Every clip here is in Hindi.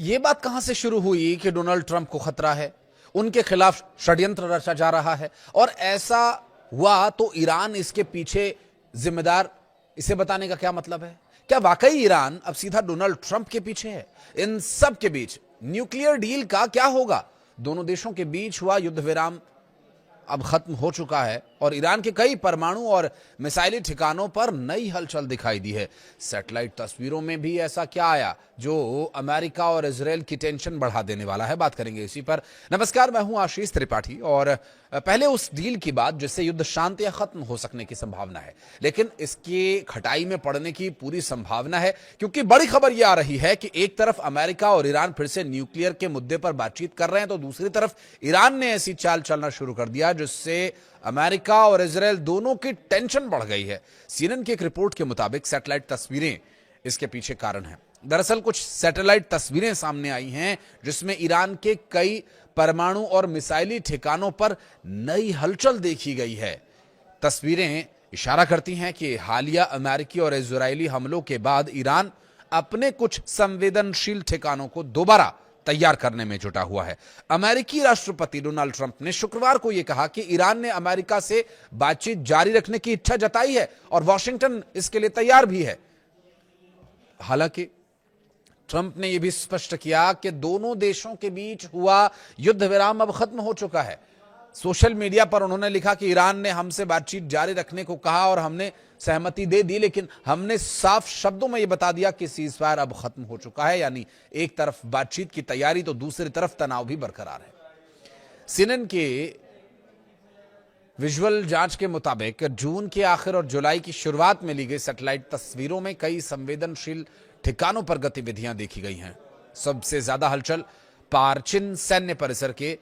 ये बात कहां से शुरू हुई कि डोनाल्ड ट्रंप को खतरा है, उनके खिलाफ षड्यंत्र रचा जा रहा है, और ऐसा हुआ तो ईरान इसके पीछे जिम्मेदार, इसे बताने का क्या मतलब है? क्या वाकई ईरान अब सीधा डोनाल्ड ट्रंप के पीछे है? इन सब के बीच न्यूक्लियर डील का क्या होगा? दोनों देशों के बीच हुआ युद्ध विराम अब खत्म हो चुका है और ईरान के कई परमाणु और मिसाइली ठिकानों पर नई हलचल दिखाई दी है। सैटेलाइट तस्वीरों में भी ऐसा क्या आया जो अमेरिका और इजरायल की टेंशन बढ़ा देने वाला है? बात करेंगे इसी पर। नमस्कार, मैं हूं आशीष त्रिपाठी। और पहले उस डील की बात जिससे युद्ध शांत या खत्म हो सकने की संभावना है, लेकिन इसकी खटाई में पड़ने की पूरी संभावना है, क्योंकि बड़ी खबर यह आ रही है कि एक तरफ अमेरिका और ईरान फिर से न्यूक्लियर के मुद्दे पर बातचीत कर रहे हैं, तो दूसरी तरफ ईरान ने ऐसी चाल चलना शुरू कर दिया जिससे अमेरिका और इजरायल दोनों की टेंशन बढ़ गई है। सीएनएन की एक रिपोर्ट के मुताबिक सैटेलाइट तस्वीरें इसके पीछे कारण हैं। दरअसल कुछ सैटेलाइट तस्वीरें सामने आई हैं जिसमें ईरान के कई परमाणु और मिसाइली ठिकानों पर नई हलचल देखी गई है। तस्वीरें इशारा करती हैं कि हालिया अमेरिकी और इजरायली हमलों के बाद ईरान अपने कुछ संवेदनशील ठिकानों को दोबारा तैयार करने में जुटा हुआ है। अमेरिकी राष्ट्रपति डोनाल्ड ट्रंप ने शुक्रवार को यह कहा कि ईरान ने अमेरिका से बातचीत जारी रखने की इच्छा जताई है और वॉशिंगटन इसके लिए तैयार भी है। हालांकि ट्रंप ने यह भी स्पष्ट किया कि दोनों देशों के बीच हुआ युद्ध विराम अब खत्म हो चुका है। सोशल मीडिया पर उन्होंने लिखा कि ईरान ने हमसे बातचीत जारी रखने को कहा और हमने सहमति दे दी, लेकिन हमने साफ शब्दों में यह बता दिया कि सीजफायर अब खत्म हो चुका है। यानी एक तरफ बातचीत की तैयारी तो दूसरी तरफ तनाव भी बरकरार है। सीएनएन के विजुअल जांच के मुताबिक जून के आखिर और जुलाई की शुरुआत में ली गई सैटेलाइट तस्वीरों में कई संवेदनशील ठिकानों पर गतिविधियां देखी गई हैं। सबसे ज्यादा हलचल पारचिन सैन्य परिसर के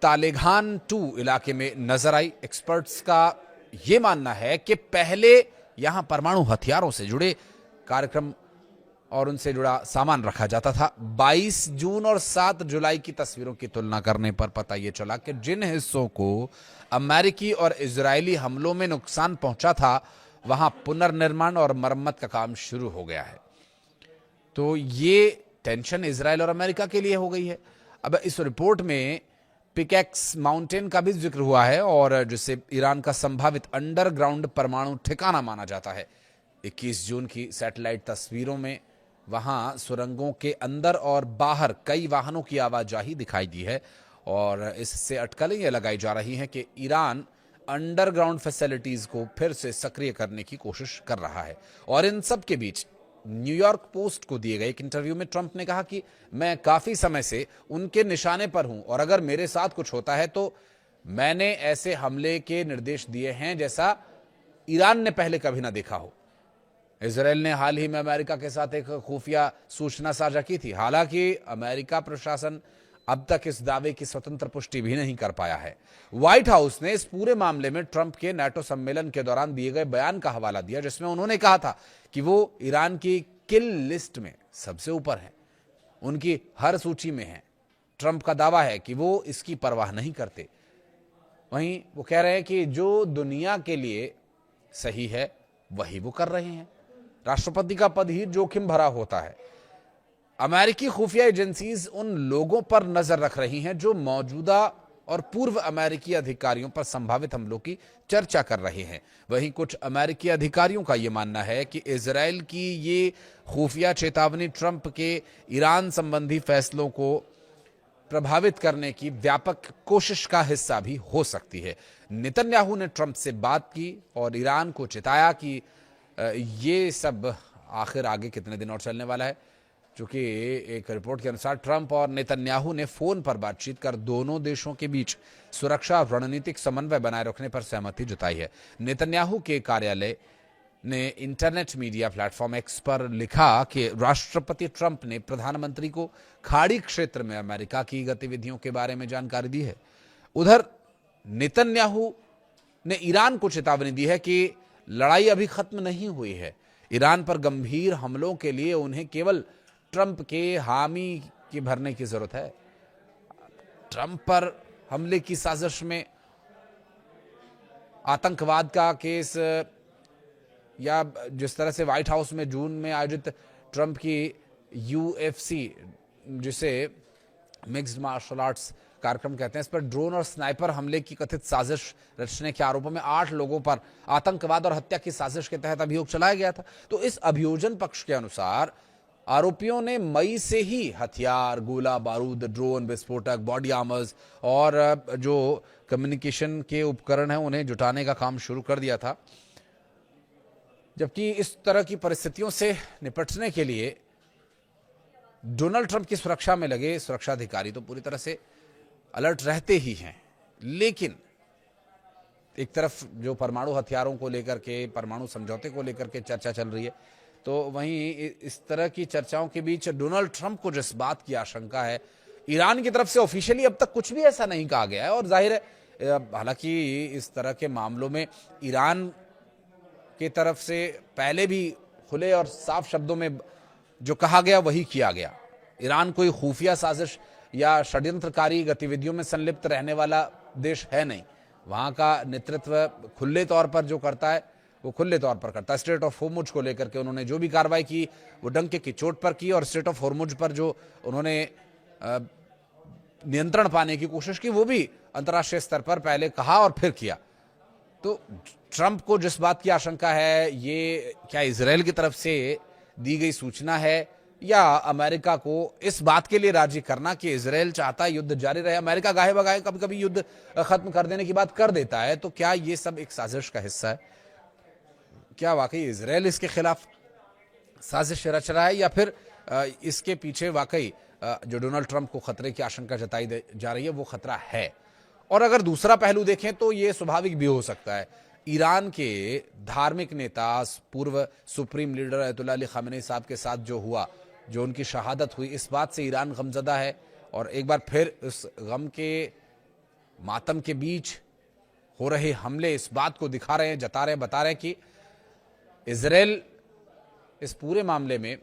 तालेगान 2 इलाके में नजर आई। एक्सपर्ट्स का यह मानना है कि पहले यहां परमाणु हथियारों से जुड़े कार्यक्रम और उनसे जुड़ा सामान रखा जाता था। 22 जून और 7 जुलाई की तस्वीरों की तुलना करने पर पता यह चला कि जिन हिस्सों को अमेरिकी और इजरायली हमलों में नुकसान पहुंचा था, वहां पुनर्निर्माण और मरम्मत का काम शुरू हो गया है। तो ये टेंशन इजरायल और अमेरिका के लिए हो गई है। अब इस रिपोर्ट में पिकैक्स माउंटेन का भी जिक्र हुआ है और जिसे ईरान का संभावित अंडरग्राउंड परमाणु ठिकाना माना जाता है। 21 जून की सैटेलाइट तस्वीरों में वहां सुरंगों के अंदर और बाहर कई वाहनों की आवाजाही दिखाई दी है और इससे अटकलें यह लगाई जा रही हैं कि ईरान अंडरग्राउंड फैसिलिटीज को फिर से सक्रिय करने की कोशिश कर रहा है। और इन सब के बीच न्यूयॉर्क पोस्ट को दिए गए एक इंटरव्यू में ट्रंप ने कहा कि मैं काफी समय से उनके निशाने पर हूं और अगर मेरे साथ कुछ होता है तो मैंने ऐसे हमले के निर्देश दिए हैं जैसा ईरान ने पहले कभी ना देखा हो। इजरायल ने हाल ही में अमेरिका के साथ एक खुफिया सूचना साझा की थी। हालांकि अमेरिका प्रशासन अब तक इस दावे की स्वतंत्र पुष्टि भी नहीं कर पाया है। व्हाइट हाउस ने इस पूरे मामले में ट्रंप के नाटो सम्मेलन के दौरान दिए गए बयान का हवाला दिया, जिसमें उन्होंने कहा था कि वो ईरान की किल लिस्ट में सबसे ऊपर है, उनकी हर सूची में है। ट्रंप का दावा है कि वो इसकी परवाह नहीं करते। वहीं वो कह रहे हैं कि जो दुनिया के लिए सही है वही वो कर रहे हैं। राष्ट्रपति का पद ही जोखिम भरा होता है। अमेरिकी खुफिया एजेंसीज उन लोगों पर नजर रख रही हैं जो मौजूदा और पूर्व अमेरिकी अधिकारियों पर संभावित हमलों की चर्चा कर रहे हैं। वहीं कुछ अमेरिकी अधिकारियों का यह मानना है कि इजरायल की ये खुफिया चेतावनी ट्रंप के ईरान संबंधी फैसलों को प्रभावित करने की व्यापक कोशिश का हिस्सा भी हो सकती है। नेतन्याहू ने ट्रंप से बात की और ईरान को चिताया कि ये सब आखिर आगे कितने दिन और चलने वाला है। चूंकि एक रिपोर्ट के अनुसार ट्रंप और नेतन्याहू ने फोन पर बातचीत कर दोनों देशों के बीच सुरक्षा और रणनीतिक समन्वय बनाए रखने पर सहमति जताई है। नेतन्याहू के कार्यालय ने इंटरनेट मीडिया प्लेटफॉर्म एक्स पर लिखा कि राष्ट्रपति ट्रंप ने प्रधानमंत्री को खाड़ी क्षेत्र में अमेरिका की गतिविधियों के बारे में जानकारी दी है। उधर नेतन्याहू ने ईरान को चेतावनी दी है कि लड़ाई अभी खत्म नहीं हुई है। ईरान पर गंभीर हमलों के लिए उन्हें केवल ट्रंप के हामी की भरने की जरूरत है। ट्रंप पर हमले की साजिश में आतंकवाद का केस या जिस तरह से व्हाइट हाउस में जून में आयोजित ट्रंप की UFC जिसे मिक्स्ड मार्शल आर्ट्स कार्यक्रम कहते हैं, इस पर ड्रोन और स्नाइपर हमले की कथित साजिश रचने के आरोपों में 8 लोगों पर आतंकवाद और हत्या की साजिश के तहत अभियोग चलाया गया था। तो इस अभियोजन पक्ष के अनुसार आरोपियों ने मई से ही हथियार, गोला बारूद, ड्रोन, विस्फोटक, बॉडी आर्मर्स और जो कम्युनिकेशन के उपकरण हैं उन्हें जुटाने का काम शुरू कर दिया था। जबकि इस तरह की परिस्थितियों से निपटने के लिए डोनाल्ड ट्रंप की सुरक्षा में लगे सुरक्षा अधिकारी तो पूरी तरह से अलर्ट रहते ही हैं, लेकिन एक तरफ जो परमाणु हथियारों को लेकर के, परमाणु समझौते को लेकर के चर्चा चल रही है, तो वहीं इस तरह की चर्चाओं के बीच डोनाल्ड ट्रंप को जिस बात की आशंका है, ईरान की तरफ से ऑफिशियली अब तक कुछ भी ऐसा नहीं कहा गया है। और जाहिर है, हालांकि इस तरह के मामलों में ईरान की तरफ से पहले भी खुले और साफ शब्दों में जो कहा गया वही किया गया। ईरान कोई खुफिया साजिश या षड्यंत्रकारी गतिविधियों में संलिप्त रहने वाला देश है नहीं। वहां का नेतृत्व खुले तौर पर जो करता है वो खुले तौर पर करता है। स्ट्रेट ऑफ होर्मुज को लेकर के उन्होंने जो भी कार्रवाई की वो डंके की चोट पर की, और स्ट्रेट ऑफ होर्मुज पर जो उन्होंने नियंत्रण पाने की कोशिश की वो भी अंतर्राष्ट्रीय स्तर पर पहले कहा और फिर किया। तो ट्रंप को जिस बात की आशंका है, ये क्या इजराइल की तरफ से दी गई सूचना है या अमेरिका को इस बात के लिए राजी करना कि इजराइल चाहता है युद्ध जारी रहे। अमेरिका गाहे बगाहे कभी कभी युद्ध खत्म कर देने की बात कर देता है, तो क्या ये सब एक साजिश का हिस्सा है? क्या वाकई इजराइल इसके खिलाफ साजिश रच रहा है, या फिर इसके पीछे वाकई जो डोनाल्ड ट्रंप को खतरे की आशंका जताई जा रही है वो खतरा है? और अगर दूसरा पहलू देखें तो ये स्वाभाविक भी हो सकता है। ईरान के धार्मिक नेता, पूर्व supreme leader Ayatollah Ali Khamenei साहब के साथ जो हुआ, जो उनकी शहादत हुई, इस बात से ईरान गमजदा है और एक बार फिर इस गम के मातम के बीच हो रहे हमले इस बात को दिखा रहे हैं, जता रहे हैं, बता रहे हैं कि इजराइल इस पूरे मामले में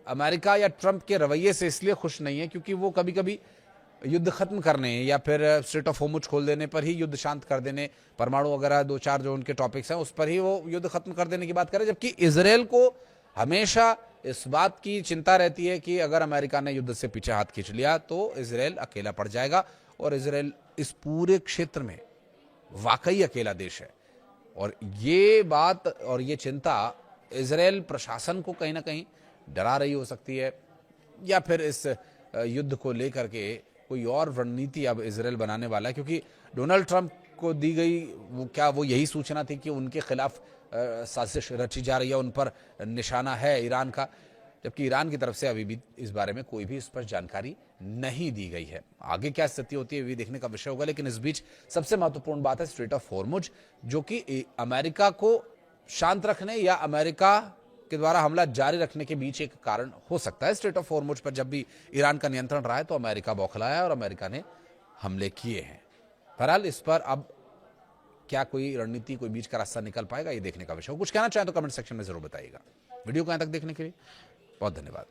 अमेरिका या ट्रंप के रवैये से इसलिए खुश नहीं है क्योंकि वो कभी कभी युद्ध खत्म करने या फिर स्ट्रेट ऑफ होर्मुज खोल देने पर ही युद्ध शांत कर देने, परमाणु वगैरह 2-4 जो उनके टॉपिक्स हैं उस पर ही वो युद्ध खत्म कर देने की बात करें। जबकि इजराइल को हमेशा इस बात की चिंता रहती है कि अगर अमेरिका ने युद्ध से पीछे हाथ खींच लिया तो इजराइल अकेला पड़ जाएगा, और इजराइल इस पूरे क्षेत्र में वाकई अकेला देश है। और ये बात और ये चिंता इजराइल प्रशासन को कहीं ना कहीं डरा रही हो सकती है, या फिर इस युद्ध को लेकर के कोई और रणनीति अब इजराइल बनाने वाला है। क्योंकि डोनाल्ड ट्रंप को दी गई वो यही सूचना थी कि उनके खिलाफ साजिश रची जा रही है, उन पर निशाना है ईरान का, जबकि ईरान की तरफ से अभी भी इस बारे में कोई भी स्पष्ट जानकारी नहीं दी गई है। आगे क्या स्थिति होती है ये देखने का विषय होगा। लेकिन इस बीच सबसे महत्वपूर्ण बात है स्ट्रेट ऑफ होर्मुज, जो कि अमेरिका को शांत रखने या अमेरिका के द्वारा हमला जारी रखने के बीच एक कारण हो सकता है। स्ट्रेट ऑफ होर्मुज पर जब भी ईरान का नियंत्रण रहा है तो अमेरिका बौखलाया और अमेरिका ने हमले किए हैं। बहरहाल इस पर अब क्या कोई रणनीति, कोई बीच का रास्ता निकल पाएगा, ये देखने का विषय हो। कुछ कहना चाहें तो कमेंट सेक्शन में जरूर बताइएगा। वीडियो को यहां तक देखने के लिए बहुत धन्यवाद।